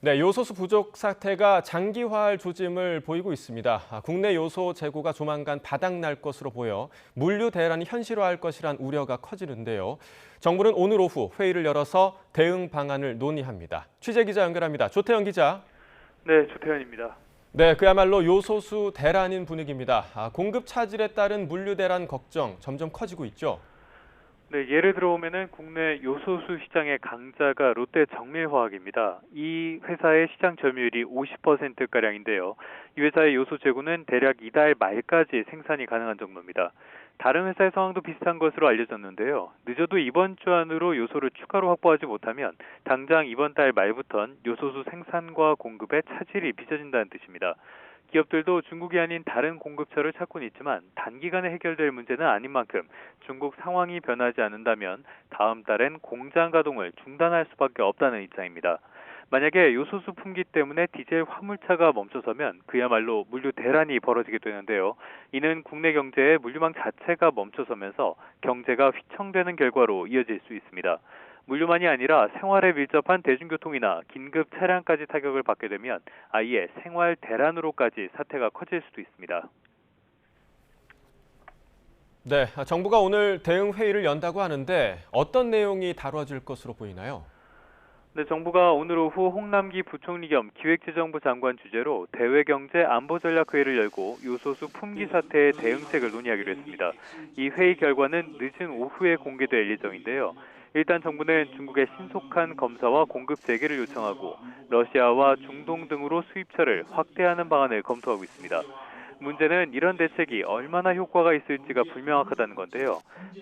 네, 요소수 부족 사태가 장기화할 조짐을 보이고 있습니다. 국내 요소 재고가 조만간 바닥날 것으로 보여 물류 대란이 현실화할 것이란 우려가 커지는데요. 정부는 오늘 오후 회의를 열어서 대응 방안을 논의합니다. 취재 기자 연결합니다. 조태현 기자. 네, 조태현입니다. 네, 그야말로 요소수 대란인 분위기입니다. 공급 차질에 따른 물류 대란 걱정 점점 커지고 있죠. 네, 예를 들어보면은 국내 요소수 시장의 강자가 롯데 정밀화학입니다. 이 회사의 시장 점유율이 50%가량인데요. 이 회사의 요소 재고는 대략 이달 말까지 생산이 가능한 정도입니다. 다른 회사의 상황도 비슷한 것으로 알려졌는데요. 늦어도 이번 주 안으로 요소를 추가로 확보하지 못하면 당장 이번 달 말부턴 요소수 생산과 공급에 차질이 빚어진다는 뜻입니다. 기업들도 중국이 아닌 다른 공급처를 찾고는 있지만 단기간에 해결될 문제는 아닌 만큼 중국 상황이 변하지 않는다면 다음 달엔 공장 가동을 중단할 수밖에 없다는 입장입니다. 만약에 요소수 품귀 때문에 디젤 화물차가 멈춰서면 그야말로 물류 대란이 벌어지게 되는데요. 이는 국내 경제의 물류망 자체가 멈춰서면서 경제가 휘청되는 결과로 이어질 수 있습니다. 물류만이 아니라 생활에 밀접한 대중교통이나 긴급 차량까지 타격을 받게 되면 아예 생활 대란으로까지 사태가 커질 수도 있습니다. 네, 정부가 오늘 대응 회의를 연다고 하는데 어떤 내용이 다뤄질 것으로 보이나요? 네, 정부가 오늘 오후 홍남기 부총리 겸 기획재정부 장관 주재로 대외경제안보전략회의를 열고 요소수 품귀 사태의 대응책을 논의하기로 했습니다. 이 회의 결과는 늦은 오후에 공개될 예정인데요. 일단 정부는 중국의 신속한 검사와 공급 재개를 요청하고 러시아와 중동 등으로 수입처를 확대하는 방안을 검토하고 있습니다. 문제는 이런 대책이 얼마나 효과가 있을지가 불명확하다는 건데요.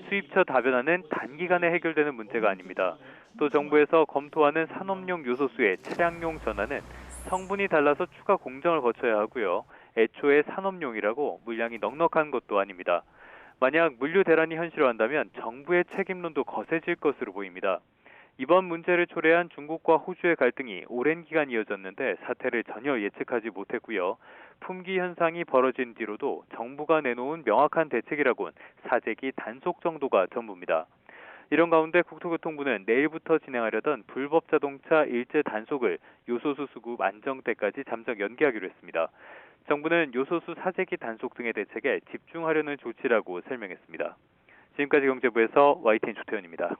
수입처 다변화는 단기간에 해결되는 문제가 아닙니다. 또 정부에서 검토하는 산업용 요소수의 차량용 전환은 성분이 달라서 추가 공정을 거쳐야 하고요. 애초에 산업용이라고 물량이 넉넉한 것도 아닙니다. 만약 물류 대란이 현실화한다면 정부의 책임론도 거세질 것으로 보입니다. 이번 문제를 초래한 중국과 호주의 갈등이 오랜 기간 이어졌는데 사태를 전혀 예측하지 못했고요. 품귀 현상이 벌어진 뒤로도 정부가 내놓은 명확한 대책이라곤 사재기 단속 정도가 전부입니다. 이런 가운데 국토교통부는 내일부터 진행하려던 불법 자동차 일제 단속을 요소수 수급 안정 때까지 잠정 연기하기로 했습니다. 정부는 요소수 사재기 단속 등의 대책에 집중하려는 조치라고 설명했습니다. 지금까지 경제부에서 YTN 조태현입니다.